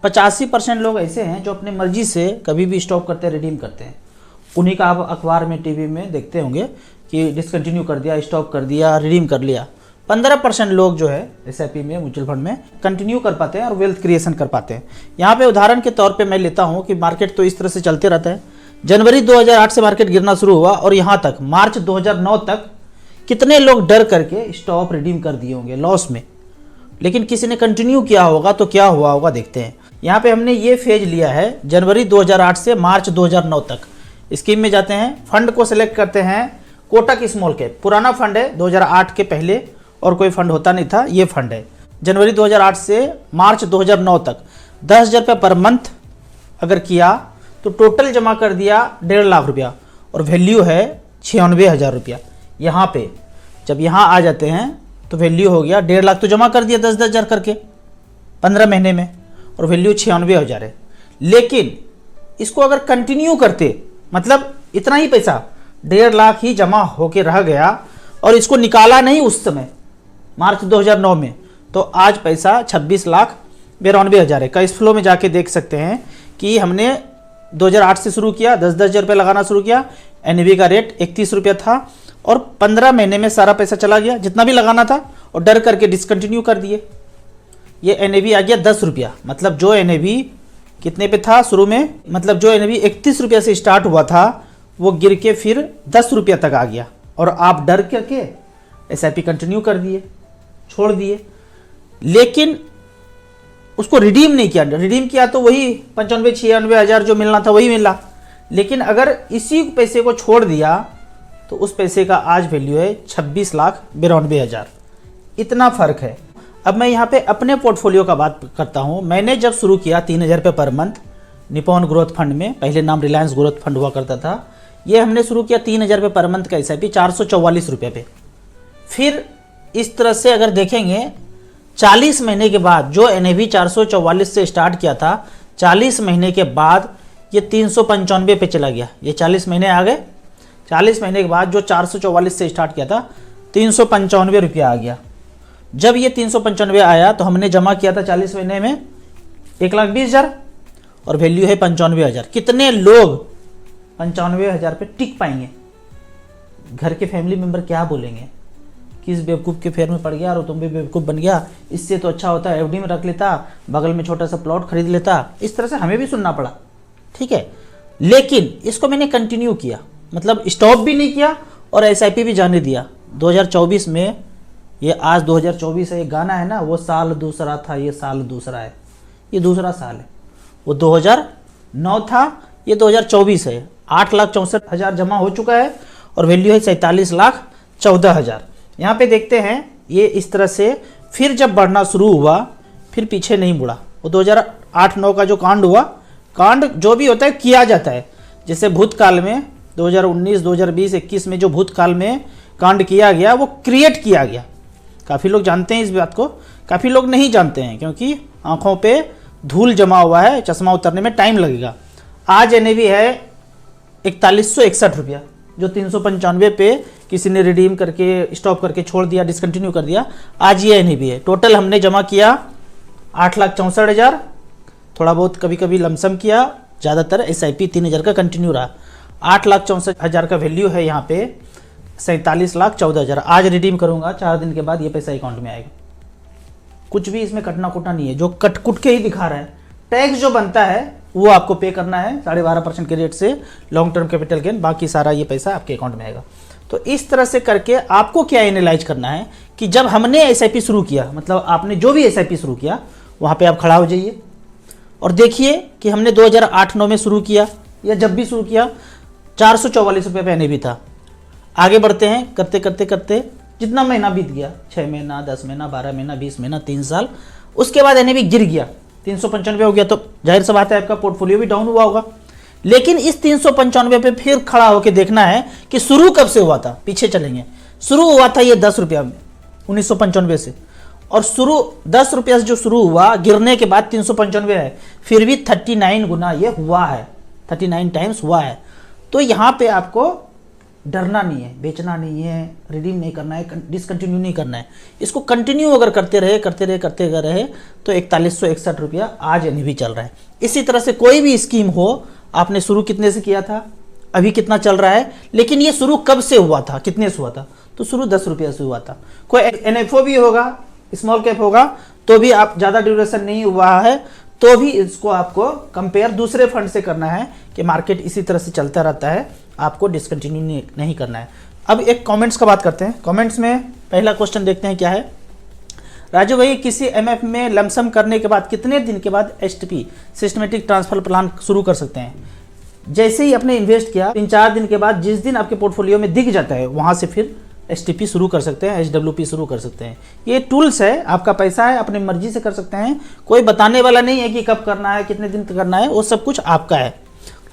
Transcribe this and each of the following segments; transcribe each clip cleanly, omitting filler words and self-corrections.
85% लोग ऐसे हैं जो अपने मर्जी से कभी भी स्टॉप करते हैं, रिडीम करते हैं। उन्हीं का आप अखबार में, टीवी में देखते होंगे कि डिसकंटिन्यू कर दिया, स्टॉप कर दिया, रिडीम कर लिया। 15% लोग जो है एसआईपी में, म्यूचुअल फंड में कंटिन्यू कर पाते हैं और वेल्थ क्रिएशन कर पाते हैं। यहाँ पे उदाहरण के तौर पे मैं लेता हूँ कि मार्केट तो इस तरह से चलते रहता है। जनवरी 2008 से मार्केट गिरना शुरू हुआ और यहाँ तक मार्च 2009 तक कितने लोग डर करके स्टॉप रिडीम कर दिए होंगे लॉस में, लेकिन किसी ने कंटिन्यू किया होगा तो क्या हुआ होगा देखते हैं। यहाँ पे हमने ये फेज लिया है जनवरी 2008 से मार्च 2009 तक। स्कीम में जाते हैं, फंड को सिलेक्ट करते हैं, कोटक स्मॉल कैप पुराना फंड है, 2008 के पहले और कोई फंड होता नहीं था, ये फंड है। जनवरी 2008 से मार्च 2009 तक 10,000 रुपये पर मंथ अगर किया तो टोटल जमा कर दिया 1.5 लाख रुपया और वैल्यू है 96,000 रुपया। यहाँ पे जब यहाँ आ जाते हैं तो वैल्यू हो गया 1.5 लाख, तो जमा कर दिया 10,000 करके 15 महीने में और वैल्यू 96,000 है। लेकिन इसको अगर कंटिन्यू करते, मतलब इतना ही पैसा 1.5 लाख ही जमा होके रह गया और इसको निकाला नहीं उस समय मार्च 2009 में, तो आज पैसा 26,92,000 है। कैश फ्लो में जाके देख सकते हैं कि हमने 2008 से शुरू किया, 10,000 रुपये लगाना शुरू किया, एनएवी का रेट 31 रुपया था और 15 महीने में सारा पैसा चला गया जितना भी लगाना था और डर करके डिसकंटिन्यू कर दिए। ये एनएवी आ गया 10 रुपया, मतलब जो एनएवी कितने पे था शुरू में, मतलब जो एनएवी 31 रुपया से स्टार्ट हुआ था वो गिर के फिर 10 रुपया तक आ गया और आप डर करके एसआईपी कंटिन्यू कर दिए, छोड़ दिए, लेकिन उसको रिडीम नहीं किया। रिडीम किया तो वही 95-96,000 जो मिलना था वही मिला, लेकिन अगर इसी पैसे को छोड़ दिया तो उस पैसे का आज वैल्यू है 26,92,000। इतना फर्क है। अब मैं यहाँ पे अपने पोर्टफोलियो का बात करता हूँ। मैंने जब शुरू किया 3,000 रुपये per month Nippon growth fund में, पहले नाम रिलायंस ग्रोथ फंड हुआ करता था, ये हमने शुरू किया 3,000 रुपये पर मंथ का एसआईपी 444 रुपये पे। फिर इस तरह से अगर देखेंगे 40 महीने के बाद जो एनएवी 444 से स्टार्ट किया था, 40 महीने के बाद ये 395 पे चला गया। ये 40 महीने आ गए, 40 महीने के बाद जो 444 से स्टार्ट किया था 395 रुपया आ गया। जब ये 395 आया तो हमने जमा किया था 40 महीने में 1,20,000 और वैल्यू है 95,000। कितने लोग 95,000 पे टिक पाएंगे? घर के फैमिली मेंबर क्या बोलेंगे, किस बेवकूफ़ के फेर में पड़ गया और तुम भी बेवकूफ़ बन गया, इससे तो अच्छा होता एफडी में रख लेता, बगल में छोटा सा प्लॉट खरीद लेता। इस तरह से हमें भी सुनना पड़ा, ठीक है। लेकिन इसको मैंने कंटिन्यू किया, मतलब स्टॉप भी नहीं किया और एसआईपी भी जाने दिया। 2024 में, ये आज 2024 है, ये गाना है ना, वो साल दूसरा था ये साल दूसरा है, ये दूसरा साल है। वो 2009 था, ये 2024 है। 8,64,000 जमा हो चुका है और वैल्यू है 47,14,000। यहाँ पे देखते हैं ये इस तरह से फिर जब बढ़ना शुरू हुआ फिर पीछे नहीं मुड़ा। वो 2008-9 का जो कांड हुआ, कांड जो भी होता है किया जाता है। जैसे भूतकाल में 2019, 2020, 21 में जो भूतकाल में कांड किया गया वो क्रिएट किया गया। काफ़ी लोग जानते हैं इस बात को, काफ़ी लोग नहीं जानते हैं क्योंकि आंखों पे धूल जमा हुआ है, चश्मा उतरने में टाइम लगेगा। आज एनएवी है 4161 रुपया, जो 395 पे किसी ने रिडीम करके, स्टॉप करके छोड़ दिया, डिसकंटिन्यू कर दिया, आज ये एनएवी है। टोटल हमने जमा किया 8,64,000, थोड़ा बहुत कभी कभी लमसम किया, ज़्यादातर एसआईपी 3,000 का कंटिन्यू रहा। 8,64,000 का वैल्यू है यहाँ पे 47,14,000। आज रिडीम करूँगा, 4 दिन के बाद ये पैसा अकाउंट में आएगा। कुछ भी इसमें कटना कुटना नहीं है, जो कट कुट के ही दिखा रहा है। टैक्स जो बनता है वो आपको पे करना है 12.5% के रेट से, लॉन्ग टर्म कैपिटल गेन, बाकी सारा ये पैसा आपके अकाउंट में आएगा। तो इस तरह से करके आपको क्या एनालाइज करना है कि जब हमने एसआईपी शुरू किया, मतलब आपने जो भी एसआईपी शुरू किया वहाँ पे आप खड़ा हो जाइए और देखिए कि हमने 2008-9 में शुरू किया या जब भी शुरू किया 444 रुपये पे एनएवी था। आगे बढ़ते हैं, करते करते करते जितना महीना बीत गया, 6 महीना, 10 महीना, 12 महीना, 20 महीना, 3 साल, उसके बाद एनएवी गिर गया, 395 हो गया। तो जाहिर सी बात है आपका पोर्टफोलियो भी डाउन हुआ होगा। लेकिन इस 395 पे फिर खड़ा होकर देखना है कि शुरू कब से हुआ था। पीछे चलेंगे, शुरू हुआ था ये 10 रुपया में 1995 से, और शुरू 10 रुपया से जो शुरू हुआ, गिरने के बाद 395 है, फिर भी 39 गुना ये हुआ है, 39 टाइम्स हुआ है। तो यहाँ पे आपको डरना नहीं है, बेचना नहीं है, रिडीम नहीं करना है, डिसकंटिन्यू नहीं करना है। इसको कंटिन्यू अगर करते रहे तो 4161 रुपया आज यानी भी चल रहा है। इसी तरह से कोई भी स्कीम हो, आपने शुरू कितने से किया था, अभी कितना चल रहा है, लेकिन ये शुरू कब से हुआ था, कितने से हुआ था, तो शुरू 10 रुपया से हुआ था। कोई NFO भी होगा, स्मॉल कैप होगा, तो भी आप ज़्यादा ड्यूरेशन नहीं हुआ है तो भी इसको आपको कंपेयर दूसरे फंड से करना है कि मार्केट इसी तरह से चलता रहता है, आपको डिसकंटिन्यू नहीं करना है। अब एक कमेंट्स का बात करते हैं। कमेंट्स में पहला क्वेश्चन देखते हैं क्या है। राजू भाई, किसी MF में लमसम करने के बाद कितने दिन के बाद STP सिस्टमेटिक ट्रांसफर प्लान शुरू कर सकते हैं? जैसे ही आपने इन्वेस्ट किया 3-4 दिन के बाद जिस दिन आपके पोर्टफोलियो में दिख जाता है वहाँ से फिर STP शुरू कर सकते हैं, SWP शुरू कर सकते हैं। ये टूल्स है, आपका पैसा है, अपनी मर्जी से कर सकते हैं, कोई बताने वाला नहीं है कि कब करना है, कितने दिन तक करना है, वो सब कुछ आपका है।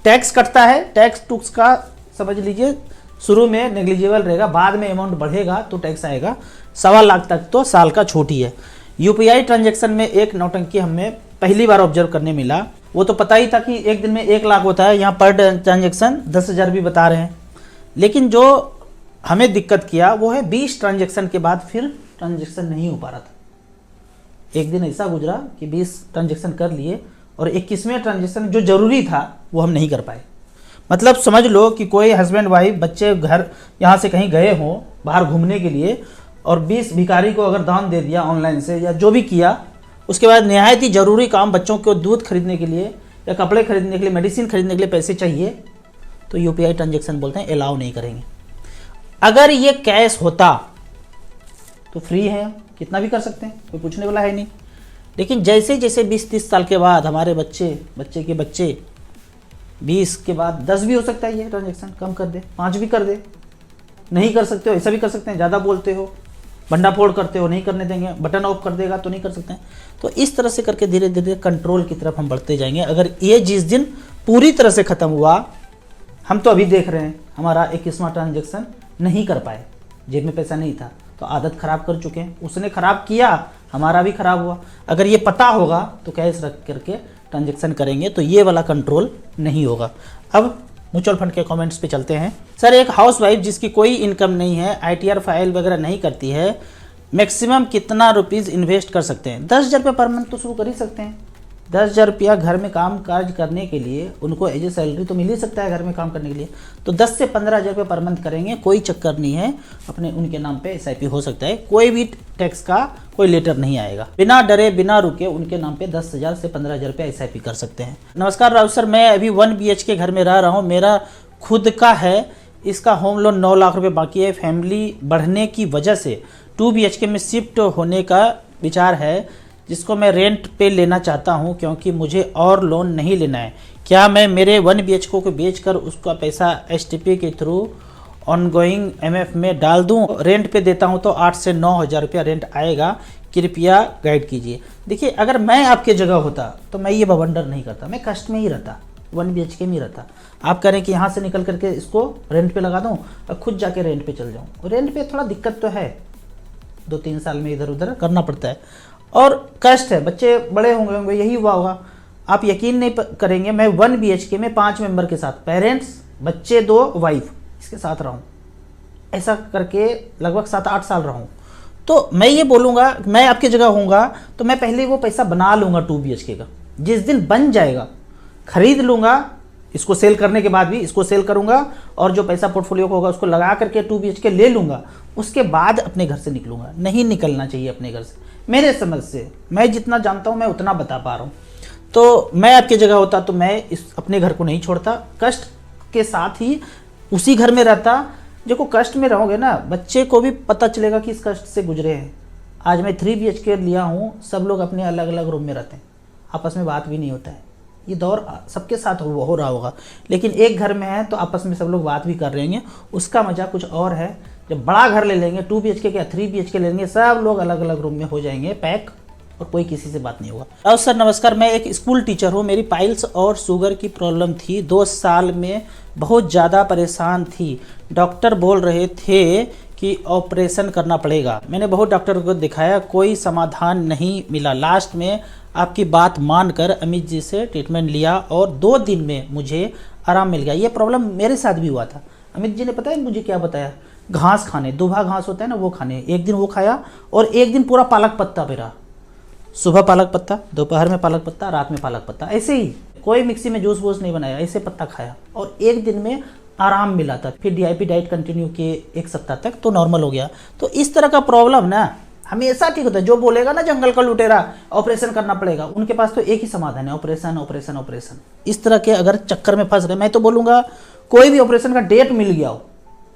टैक्स कटता है, टैक्स टूक्स का समझ लीजिए शुरू में नेग्लिजिबल रहेगा, बाद में अमाउंट बढ़ेगा तो टैक्स आएगा। 1.25 लाख तक तो साल का छूट ही है। UPI ट्रांजेक्शन में एक नौटंकी हमें पहली बार ऑब्जर्व करने मिला। वो तो पता ही था कि एक दिन में 1 लाख होता है, यहाँ पर ट्रांजेक्शन 10,000 भी बता रहे हैं। लेकिन जो हमें दिक्कत किया वो है 20 ट्रांजेक्शन के बाद फिर ट्रांजेक्शन नहीं हो पा रहा था। एक दिन ऐसा गुजरा कि 20 ट्रांजेक्शन कर लिए और 21वें ट्रांजेक्शन जो ज़रूरी था वो हम नहीं कर पाए। मतलब समझ लो कि कोई हस्बैंड वाइफ बच्चे घर यहाँ से कहीं गए हों बाहर घूमने के लिए और 20 भिखारी को अगर दान दे दिया ऑनलाइन से या जो भी किया, उसके बाद निहायत ही ज़रूरी काम बच्चों को दूध खरीदने के लिए या कपड़े खरीदने के लिए, मेडिसिन खरीदने के लिए पैसे चाहिए, तो UPI ट्रांजेक्शन बोलते हैं अलाउ नहीं करेंगे। अगर ये कैश होता तो फ्री है, कितना भी कर सकते हैं, कोई पूछने वाला है नहीं। लेकिन जैसे जैसे 20-30 साल के बाद हमारे बच्चे के बच्चे 20 के बाद 10 भी हो सकता है, ये ट्रांजेक्शन कम कर दे, 5 भी कर दे, नहीं कर सकते हो ऐसा भी कर सकते हैं, ज़्यादा बोलते हो, भंडाफोड़ करते हो, नहीं करने देंगे, बटन ऑफ कर देगा तो नहीं कर सकते हैं। तो इस तरह से करके धीरे धीरे कंट्रोल की तरफ हम बढ़ते जाएंगे। अगर ये जिस दिन पूरी तरह से ख़त्म हुआ, हम तो अभी देख रहे हैं हमारा 21वां ट्रांजेक्शन नहीं कर पाए, जेब में पैसा नहीं था, तो आदत खराब कर चुके हैं। उसने खराब किया, हमारा भी खराब हुआ। अगर ये पता होगा तो कैश रख करके ट्रांजेक्शन करेंगे तो ये वाला कंट्रोल नहीं होगा। अब म्यूचुअल फंड के कमेंट्स पे चलते हैं। सर, एक हाउसवाइफ जिसकी कोई इनकम नहीं है, ITR फाइल वगैरह नहीं करती है, मैक्सिमम कितना रुपीज़ इन्वेस्ट कर सकते हैं? 10,000 रुपये पर मंथ तो शुरू कर ही सकते हैं। 10,000 रुपया घर में काम काज करने के लिए उनको एज ए सैलरी तो मिल ही सकता है घर में काम करने के लिए, तो 10 से 15,000 रुपये पर मंथ करेंगे, कोई चक्कर नहीं है। अपने उनके नाम पे SIP हो सकता है, कोई भी टैक्स का कोई लेटर नहीं आएगा। बिना डरे बिना रुके उनके नाम पे 10,000 से 15,000 रुपये SIP कर सकते हैं। नमस्कार राउत सर, मैं अभी 1 BHK घर में रह रहा हूँ, मेरा खुद का है, इसका होम लोन 9 लाख रुपये बाकी है। फैमिली बढ़ने की वजह से 2 BHK में शिफ्ट होने का विचार है, जिसको मैं रेंट पे लेना चाहता हूं क्योंकि मुझे और लोन नहीं लेना है। क्या मैं मेरे 1 BHK को बेचकर उसका पैसा STP के थ्रू ऑनगोइंग MF में डाल दूं? रेंट पे देता हूं तो 8 से 9 हज़ार रुपया रेंट आएगा, कृपया गाइड कीजिए। देखिए, अगर मैं आपके जगह होता तो मैं ये बवंडर नहीं करता, मैं कष्ट में ही रहता, 1 BHK में ही रहता। आप कह रहे हैं कि यहाँ से निकल करके इसको रेंट पे लगा दूँ और खुद जाके रेंट पे चल जाऊँ। रेंट पे थोड़ा दिक्कत तो है, 2-3 साल में इधर उधर करना पड़ता है और कष्ट है, बच्चे बड़े होंगे, यही हुआ होगा। आप यकीन नहीं करेंगे, मैं 1 BHK में 5 मेंबर के साथ, पेरेंट्स, बच्चे 2, वाइफ, इसके साथ रहूँ, ऐसा करके लगभग 7-8 साल रहूँ। तो मैं ये बोलूँगा, मैं आपकी जगह होऊंगा तो मैं पहले वो पैसा बना लूँगा 2 BHK का। जिस दिन बन जाएगा खरीद लूँगा, इसको सेल करने के बाद भी इसको सेल करूँगा और जो पैसा पोर्टफोलियो को होगा उसको लगा करके 2 BHK ले लूँगा। उसके बाद अपने घर से निकलूँगा। नहीं निकलना चाहिए अपने घर से, मेरे समझ से, मैं जितना जानता हूँ मैं उतना बता पा रहा हूँ। तो मैं आपकी जगह होता तो मैं अपने घर को नहीं छोड़ता, कष्ट के साथ ही उसी घर में रहता। देखो, कष्ट में रहोगे ना, बच्चे को भी पता चलेगा कि इस कष्ट से गुजरे हैं। आज मैं 3 BHK लिया हूँ, सब लोग अपने अलग अलग रूम में रहते हैं, आपस में बात भी नहीं होता है। ये दौर सबके साथ हो रहा होगा, लेकिन एक घर में है तो आपस में सब लोग बात भी कर रहे हैं। उसका मजा कुछ और है। जब बड़ा घर ले लेंगे, 2 BHK या 3 BHK लेंगे, सब लोग अलग अलग रूम में हो जाएंगे पैक और कोई किसी से बात नहीं होगा। और सर नमस्कार, मैं एक स्कूल टीचर हूँ, मेरी पाइल्स और शुगर की प्रॉब्लम थी, 2 साल में बहुत ज़्यादा परेशान थी। डॉक्टर बोल रहे थे कि ऑपरेशन करना पड़ेगा। मैंने बहुत डॉक्टर को दिखाया, कोई समाधान नहीं मिला। लास्ट में आपकी बात मानकर अमित जी से ट्रीटमेंट लिया और 2 दिन में मुझे आराम मिल गया। ये प्रॉब्लम मेरे साथ भी हुआ था। अमित जी ने पता है मुझे क्या बताया, घास खाने, दुबा घास होता है ना वो खाने। एक दिन वो खाया और एक दिन पूरा पालक पत्ता मेरा, सुबह पालक पत्ता, दोपहर में पालक पत्ता, रात में पालक पत्ता, ऐसे ही कोई मिक्सी में जूस वूस नहीं बनाया, ऐसे पत्ता खाया और एक दिन में आराम मिला था। फिर DIP डाइट कंटिन्यू किए 1 सप्ताह तक तो नॉर्मल हो गया। तो इस तरह का प्रॉब्लम ना हमेशा ठीक होता है। जो बोलेगा ना जंगल का लुटेरा ऑपरेशन करना पड़ेगा, उनके पास तो एक ही समाधान है, ऑपरेशन ऑपरेशन ऑपरेशन। इस तरह के अगर चक्कर में फंस रहे, मैं तो बोलूँगा कोई भी ऑपरेशन का डेट मिल गया हो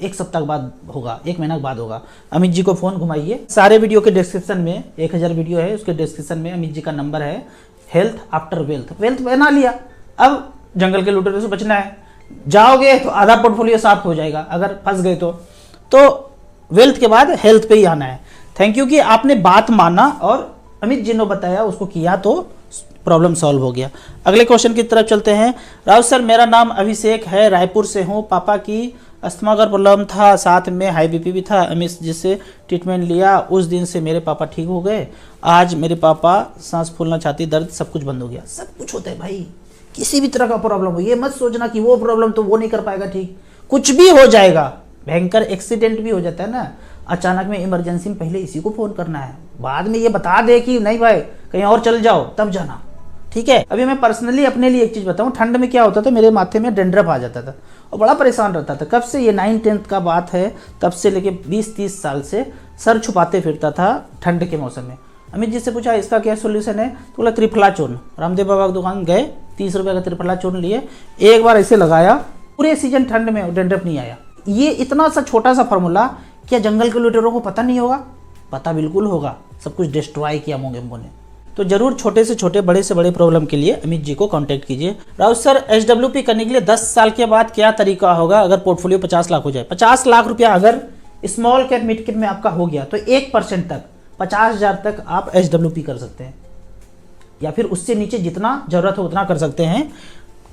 1 सप्ताह के बाद होगा, 1 महीना के बाद होगा। अमित जी को फ़ोन घुमाइए, सारे वीडियो के डिस्क्रिप्शन में 1000 वीडियो है, उसके डिस्क्रिप्शन में अमित जी का नंबर है। हेल्थ आफ्टर वेल्थ, वेल्थ बना लिया, अब जंगल के लुटेरे से बचना है। जाओगे तो आधा पोर्टफोलियो साफ हो जाएगा अगर फंस गए तो वेल्थ के बाद हेल्थ पे ही आना है। थैंक यू कि आपने बात माना और अमित जी ने बताया उसको किया तो प्रॉब्लम सॉल्व हो गया। अगले क्वेश्चन की तरफ चलते हैं। राउत सर, मेरा नाम अभिषेक है, रायपुर से हूँ। पापा की अस्थमा का प्रॉब्लम था, साथ में हाई BP भी था। अमित जी से ट्रीटमेंट लिया, उस दिन से मेरे पापा ठीक हो गए। आज मेरे पापा सांस फूलना, छाती दर्द, सब कुछ बंद हो गया। सब कुछ होता है भाई, किसी भी तरह का प्रॉब्लम हो, ये मत सोचना कि वो प्रॉब्लम तो वो नहीं कर पाएगा ठीक, कुछ भी हो जाएगा। भयंकर एक्सीडेंट भी हो जाता है ना अचानक में, इमरजेंसी में पहले इसी को फ़ोन करना है, बाद में ये बता दे कि नहीं भाई कहीं और चल जाओ तब जाना, ठीक है। अभी मैं पर्सनली अपने लिए एक चीज़ बताऊँ, ठंड में क्या होता था, मेरे माथे में डेंड्रफ आ जाता था और बड़ा परेशान रहता था। कब से, ये 9-10 का बात है, तब से लेके 20-30 साल से सर छुपाते फिरता था ठंड के मौसम में। अमित जी से पूछा इसका क्या सोल्यूशन है, तो बोला त्रिफला चूर्ण। रामदेव बाबा की दुकान गए, 30 रुपये का त्रिफला चूर्ण लिए, एक बार ऐसे लगाया, पूरे सीजन ठंड में डेंड्रफ नहीं आया। ये इतना सा छोटा सा फार्मूला, क्या जंगल के लुटेरों को पता नहीं होगा? पता बिल्कुल होगा, सब कुछ डिस्ट्रॉय किया मोगेम्बो ने। तो जरूर छोटे से छोटे, बड़े से बड़े प्रॉब्लम के लिए अमित जी को कांटेक्ट कीजिए। राउत सर, SWP करने के लिए 10 साल के बाद क्या तरीका होगा अगर पोर्टफोलियो 50 लाख हो जाए? 50 लाख रुपया अगर स्मॉल कैप मिड कैप में आपका हो गया तो 1% तक 50,000 तक आप SWP कर सकते हैं, या फिर उससे नीचे जितना जरूरत हो उतना कर सकते हैं।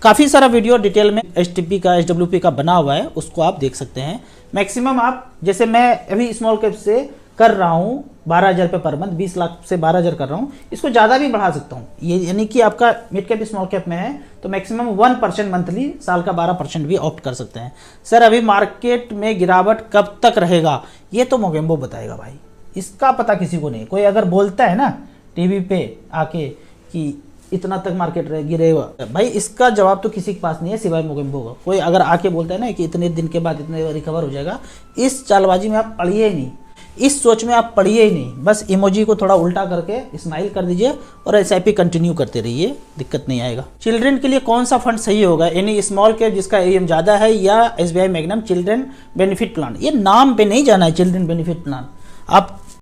काफ़ी सारा वीडियो डिटेल में STP का, SWP का बना हुआ है, उसको आप देख सकते हैं। मैक्सिमम आप, जैसे मैं अभी स्मॉल कैप से कर रहा हूँ 12,000 रुपये पर मंथ, 20 लाख से 12,000 कर रहा हूँ, इसको ज़्यादा भी बढ़ा सकता हूँ। ये यानी कि आपका मिड कैप स्मॉल कैप में है तो मैक्सिमम 1% मंथली, साल का 12% भी ऑप्ट कर सकते हैं। सर, अभी मार्केट में गिरावट कब तक रहेगा? ये तो मोगेम्बो बताएगा भाई, इसका पता किसी को नहीं। कोई अगर बोलता है ना टीवी पे आके कि इतना तक मार्केट गिरेगा, भाई इसका जवाब तो किसी के पास नहीं है सिवाय मोगेम्बो का। कोई अगर आके बोलता है ना कि इतने दिन के बाद इतने रिकवर हो जाएगा, इस चालबाजी में आप पढ़िए ही नहीं, इस सोच में आप पढ़िए ही नहीं। बस इमोजी को थोड़ा उल्टा करके स्माइल कर दीजिए और SIP कंटिन्यू करते रहिए, दिक्कत नहीं आएगा। चिल्ड्रन के लिए कौन सा फंड सही होगा, यानी स्मॉल कैप जिसका AUM ज़्यादा है, या SBI magnum children benefit plan? ये नाम पे नहीं जाना है चिल्ड्रन बेनिफिट प्लान, आप